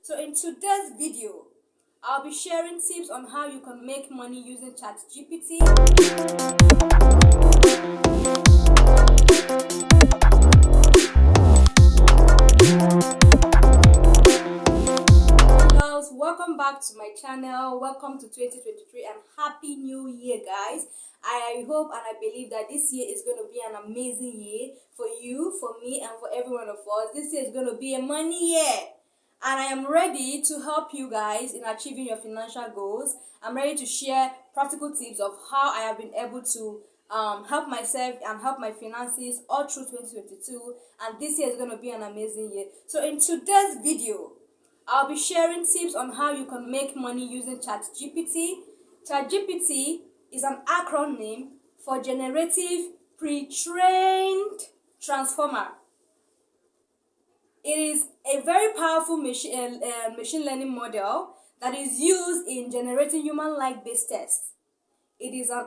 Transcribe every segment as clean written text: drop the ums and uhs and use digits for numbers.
So in today's video, I'll be sharing tips on how you can make money using CHAT GPT. Girls, welcome back to my channel. Welcome to 2023 and happy new year, guys. I hope and I believe that this year is going to be an amazing year for you, for me, and for every one of us. This year is going to be a money year. And I am ready to help you guys in achieving your financial goals. I'm ready to share practical tips of how I have been able to help myself and help my finances all through 2022. And this year is going to be an amazing year. So in today's video, I'll be sharing tips on how you can make money using CHAT GPT. CHAT GPT is an acronym for Generative Pre-trained Transformer. It is a very powerful machine learning model that is used in generating human-like based tests. It is a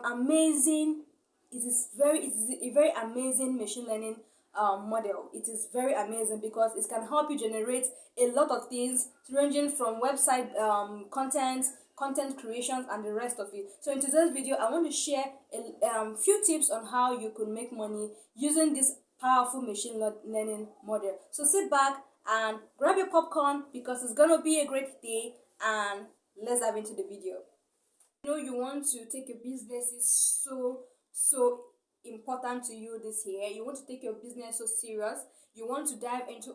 very amazing machine learning model. It is very amazing because it can help you generate a lot of things ranging from website content creations and the rest of it. So in today's video, I want to share a few tips on how you could make money using this powerful machine learning model. So sit back and grab your popcorn because it's gonna be a great day, and let's dive into the video. You want to take your business is so important to you this year. You want to take your business so serious. You want to dive into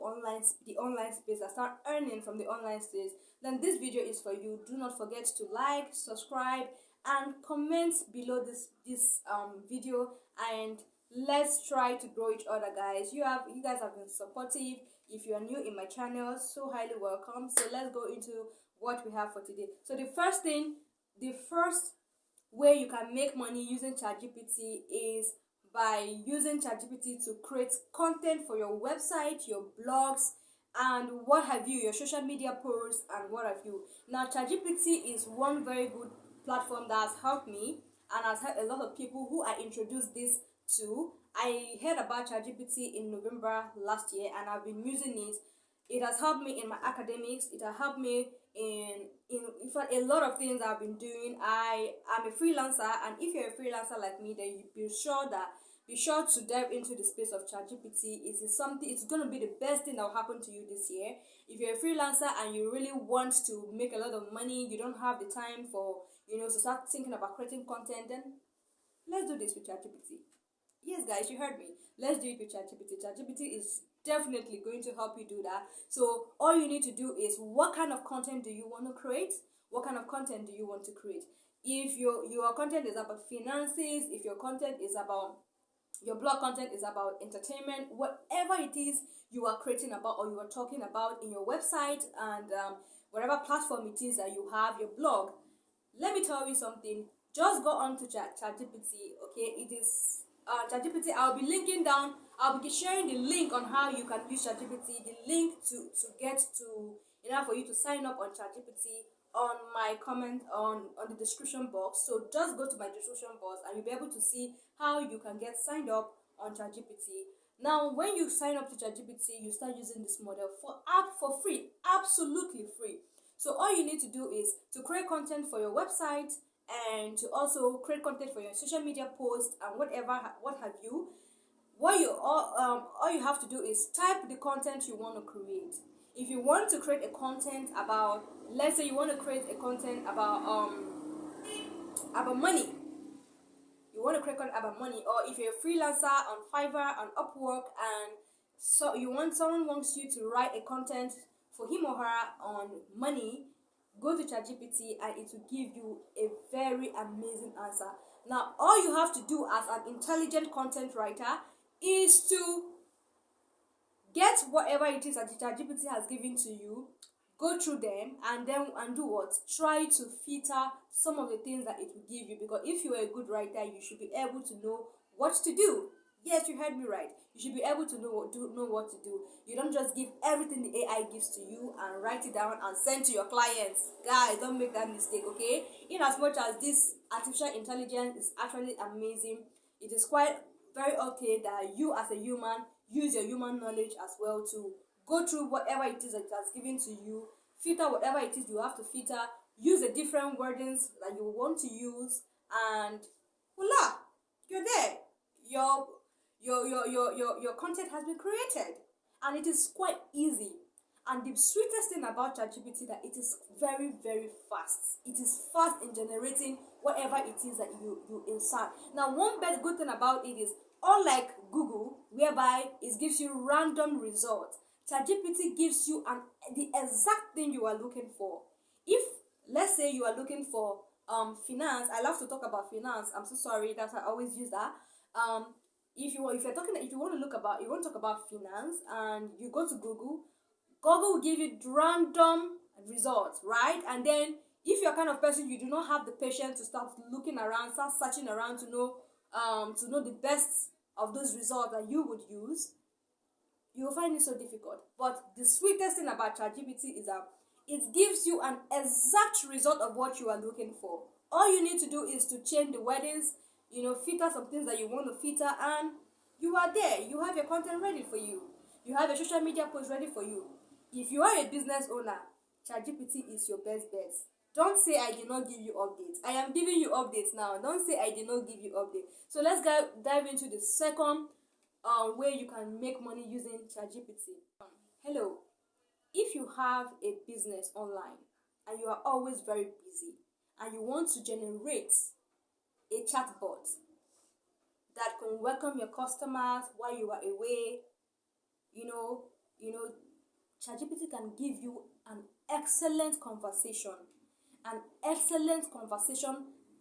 the online space and start earning from the online space. Then this video is for you. Do not forget to like, subscribe, and comment below this video, and let's try to grow each other, guys. You guys have been supportive. If you are new in my channel, so highly welcome. So let's go into what we have for today. So the first way you can make money using ChatGPT is by using ChatGPT to create content for your website, your blogs, and what have you, your social media posts, and what have you. Now, ChatGPT is one very good platform that has helped me and has helped a lot of people who I introduced this to. I heard about ChatGPT in November last year, and I've been using it. It has helped me in my academics. It has helped me in fact a lot of things I've been doing. I am a freelancer, and if you're a freelancer like me, then you be sure to dive into the space of ChatGPT. It's going to be the best thing that will happen to you this year. If you're a freelancer and you really want to make a lot of money, you don't have the time for to start thinking about creating content, then let's do this with ChatGPT. Yes, guys, you heard me. Let's do it with ChatGPT. ChatGPT is definitely going to help you do that. So all you need to do is, what kind of content do you want to create? What kind of content do you want to create? If your content is about finances, if your content is about your blog content is about entertainment, whatever it is you are creating about or you are talking about in your website and whatever platform it is that you have your blog, let me tell you something. Just go on to ChatGPT. Okay, it is ChatGPT. I'll be sharing the link on how you can use ChatGPT. The link to get to for you to sign up on ChatGPT on my comment on the description box. So just go to my description box and you'll be able to see how you can get signed up on ChatGPT. Now, when you sign up to ChatGPT, you start using this model for free, absolutely free. So all you need to do is to create content for your website and to also create content for your social media posts and what have you. All you have to do is type the content you want to create. If you want to create a content about, let's say you want to create a content about money. You want to create content about money, or if you're a freelancer on Fiverr, on Upwork, and so someone wants you to write a content for him or her on money, go to ChatGPT and it will give you a very amazing answer. Now, all you have to do as an intelligent content writer is to get whatever it is that ChatGPT has given to you, go through them, and do what? Try to filter some of the things that it will give you, because if you are a good writer, you should be able to know what to do. Yes, you heard me right. You should be able to know what to do. You don't just give everything the AI gives to you and write it down and send to your clients. Guys, don't make that mistake, okay? In as much as this artificial intelligence is actually amazing, it is quite very okay that you as a human use your human knowledge as well to go through whatever it is that it has given to you, filter whatever it is you have to filter, use the different wordings that you want to use, and voila, you're there. Your content has been created, and it is quite easy. And the sweetest thing about ChatGPT that it is very, very fast. It is fast in generating whatever it is that you insert. Now, one bad good thing about it is, unlike Google, whereby it gives you random results, ChatGPT gives you the exact thing you are looking for. If, let's say, you are looking for finance, I love to talk about finance. I'm so sorry, that's why I always use that. If you want to talk about finance, and you go to Google will give you random results, right? And then if you're kind of person you do not have the patience to start looking around, start searching around to know the best of those results that you would use, you will find it so difficult. But the sweetest thing about ChatGPT is that it gives you an exact result of what you are looking for. All you need to do is to change the wordings, filter some things that you want to filter, and you are there. You have your content ready for you. You have your social media post ready for you. If you are a business owner, ChatGPT is your best bet. Don't say I did not give you updates. I am giving you updates now. Don't say I did not give you updates. So let's dive into the second way you can make money using ChatGPT. Hello. If you have a business online and you are always very busy and you want to generate a chatbot that can welcome your customers while you are away, ChatGPT can give you an excellent conversation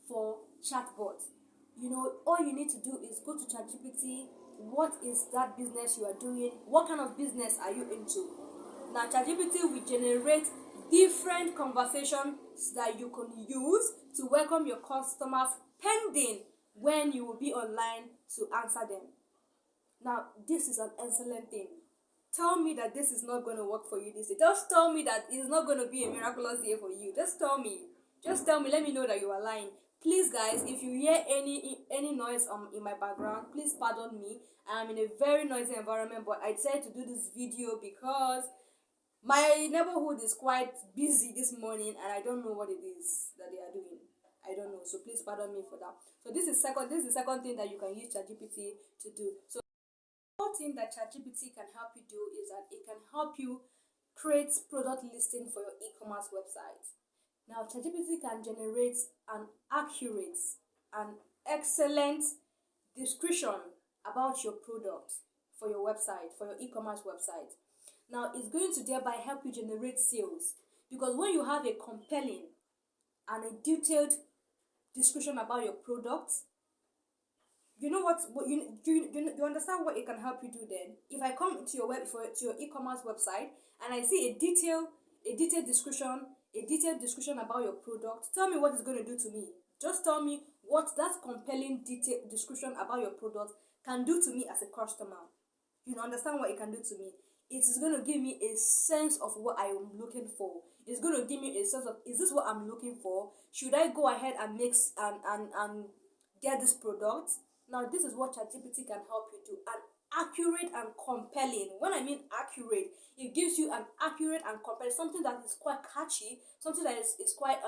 for chatbot. All you need to do is go to ChatGPT. What is that business you are doing? What kind of business are you into? Now, ChatGPT will generate different conversations that you can use to welcome your customers pending when you will be online to answer them. Now, this is an excellent thing. Tell me that this is not going to work for you this day. Just tell me that it's not going to be a miraculous day for you. Just tell me. Let me know that you are lying. Please, guys, if you hear any noise in my background, please pardon me. I am in a very noisy environment, but I decided to do this video because my neighborhood is quite busy this morning, and I don't know what it is that they are doing. I don't know, so please pardon me for that. So this is the second thing that you can use ChatGPT to do. So the third thing that ChatGPT can help you do is that it can help you create product listing for your e-commerce website. Now, ChatGPT can generate an accurate and excellent description about your product for your website, for your e-commerce website. Now, it's going to thereby help you generate sales, because when you have a compelling and a detailed description about your product, you understand what it can help you do then? If I come to your e-commerce website and I see a detailed description about your product, tell me what it's going to do to me. Just tell me what that compelling detailed description about your product can do to me as a customer. You understand what it can do to me? It is going to give me a sense of what I am looking for. It's going to give me a sense of, is this what I'm looking for? Should I go ahead and mix and get this product? Now, this is what ChatGPT can help you do. An accurate and compelling. When I mean accurate, it gives you an accurate and compelling, something that is quite catchy, something that is quite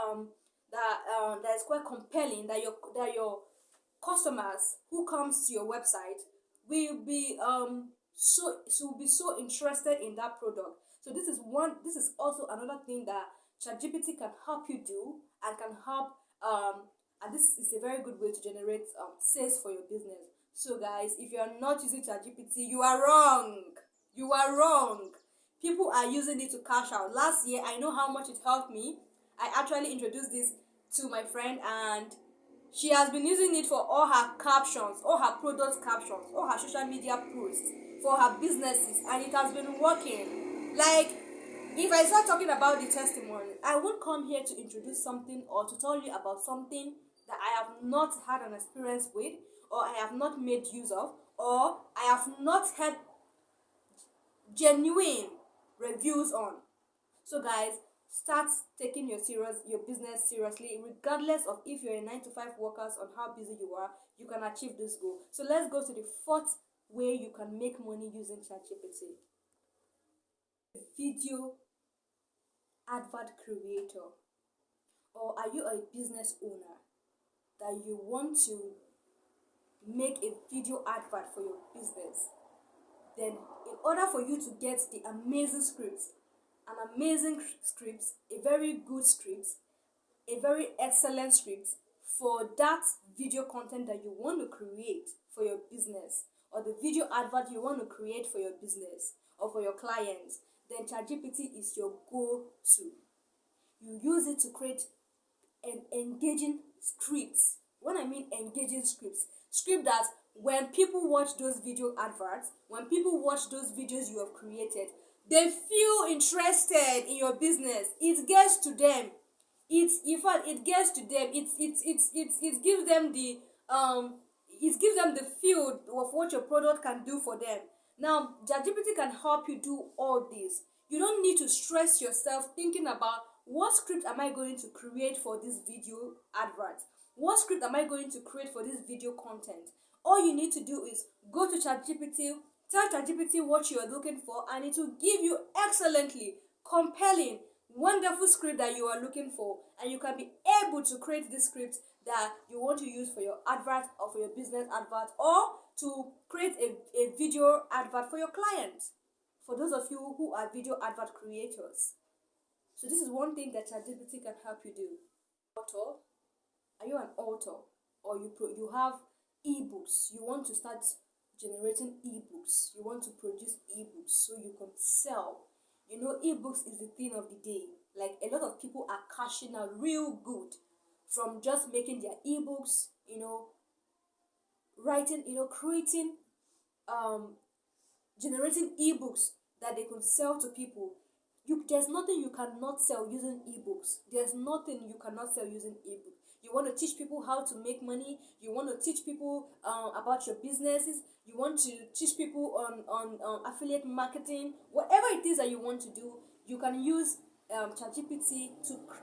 that is quite compelling, that your customers who comes to your website will be so interested in that product. So this is also another thing that ChatGPT can help you do, and can help and this is a very good way to generate sales for your business. So guys, if you are not using ChatGPT, you are wrong. You are wrong. People are using it to cash out. Last year, I know how much it helped me. I actually introduced this to my friend, and she has been using it for all her captions, all her product captions, all her social media posts for her businesses, and it has been working. Like, if I start talking about the testimony, I won't come here to introduce something or to tell you about something that I have not had an experience with, or I have not made use of, or I have not had genuine reviews on. So guys, start taking your business seriously, regardless of if you're a 9-to-5 workers, on how busy you are. You can achieve this goal. So let's go to the fourth way you can make money using ChatGPT. Video advert creator, or are you a business owner that you want to make a video advert for your business? Then in order for you to get the amazing scripts, an amazing script, a very good script, a very excellent script for that video content that you want to create for your business, or the video advert you want to create for your business or for your clients, then ChatGPT is your go-to. You use it to create an engaging scripts. When I mean engaging script that when people watch those video adverts, when people watch those videos you have created, they feel interested in your business. It gets to them. It gets to them. It gives them the feel of what your product can do for them. Now, ChatGPT can help you do all this. You don't need to stress yourself thinking about what script am I going to create for this video advert? What script am I going to create for this video content? All you need to do is go to ChatGPT, tell ChatGPT what you are looking for, and it will give you excellently compelling, wonderful script that you are looking for, and you can be able to create this script that you want to use for your advert or for your business advert, or to create a video advert for your clients, for those of you who are video advert creators. So this is one thing that ChatGPT can help you do. Author, are you an author, or you have ebooks? You want to start generating ebooks. You want to produce ebooks so you can sell. You know, ebooks is the thing of the day. Like, a lot of people are cashing out real good from just making their ebooks. You know, writing. You know, creating, generating ebooks that they can sell to people. There's nothing you cannot sell using ebooks. There's nothing you cannot sell using ebooks. You want to teach people how to make money. You want to teach people about your businesses. You want to teach people on affiliate marketing. Whatever it is that you want to do, you can use ChatGPT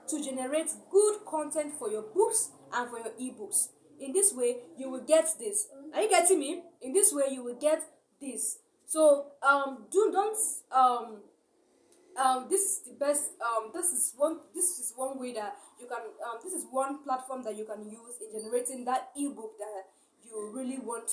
to generate good content for your books and for your ebooks. In this way, you will get this. Are you getting me? In this way, you will get this. So this is the best. This is one way that you can. This is one platform that you can use in generating that ebook that you really want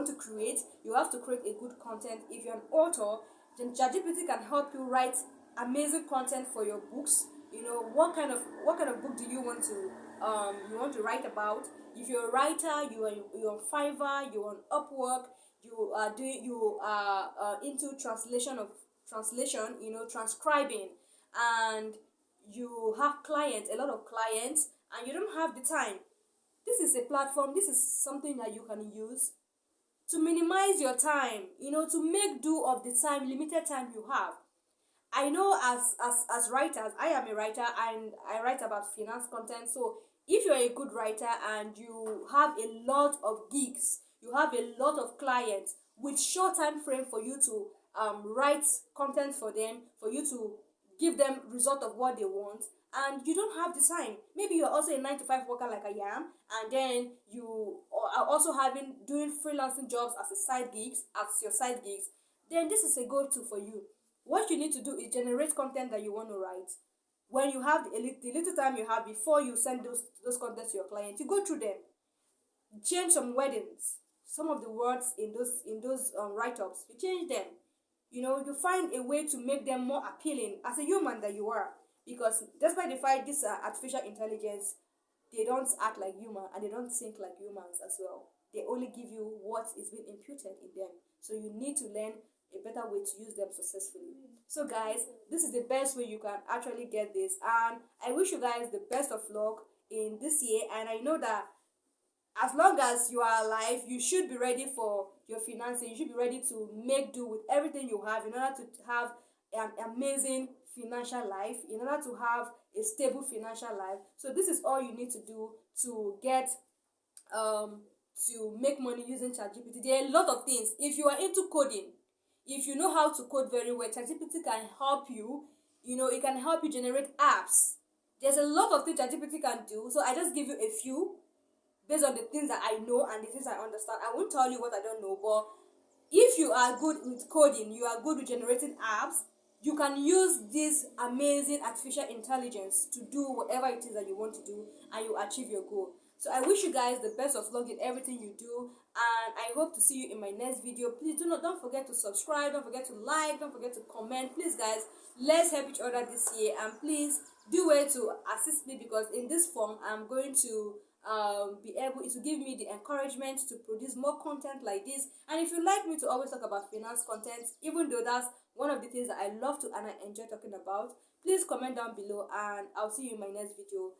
to create. You have to create a good content. If you're an author, then ChatGPT can help you write amazing content for your books. You know, what kind of book do you want to write about? If you're a writer, you're on Fiverr, you're on Upwork, you are into translation, you know, transcribing, and you have a lot of clients, and you don't have the time. This is a platform, this is something that you can use to minimize your time, you know, to make do of the limited time you have. I know as writers, I am a writer and I write about finance content. So if you're a good writer and you have a lot of gigs, you have a lot of clients with short time frame for you to write content for them, for you to give them result of what they want, and you don't have the time. Maybe you're also a 9-to-5 worker like I am, and then you are also doing freelancing jobs as your side gigs. Then this is a go-to for you. What you need to do is generate content that you want to write. When you have the little time you have before you send those contents to your client, you go through them, change some wordings, some of the words in those write-ups, you change them. You know, you find a way to make them more appealing as a human that you are. Because despite the fact this artificial intelligence, they don't act like human and they don't think like humans as well. They only give you what is being imputed in them. So you need to learn a better way to use them successfully. So guys, this is the best way you can actually get this. And I wish you guys the best of luck in this year. And I know that as long as you are alive, you should be ready for your finances. You should be ready to make do with everything you have in order to have an amazing financial life, in order to have a stable financial life. So this is all you need to do to get to make money using ChatGPT. There are a lot of things. If you are into coding, if you know how to code very well, ChatGPT can help you. You know, it can help you generate apps. There's a lot of things ChatGPT can do. So I just give you a few based on the things that I know and the things I understand. I won't tell you what I don't know, but if you are good with coding, you are good with generating apps, you can use this amazing artificial intelligence to do whatever it is that you want to do, and you achieve your goal. So I wish you guys the best of luck in everything you do, and I hope to see you in my next video. Please don't forget to subscribe, don't forget to like, don't forget to comment. Please guys, let's help each other this year, and please do it to assist me, because in this form I'm going to be able to give me the encouragement to produce more content like this. And if you like me to always talk about finance content, even though that's one of the things that I love to and I enjoy talking about, please comment down below, and I'll see you in my next video.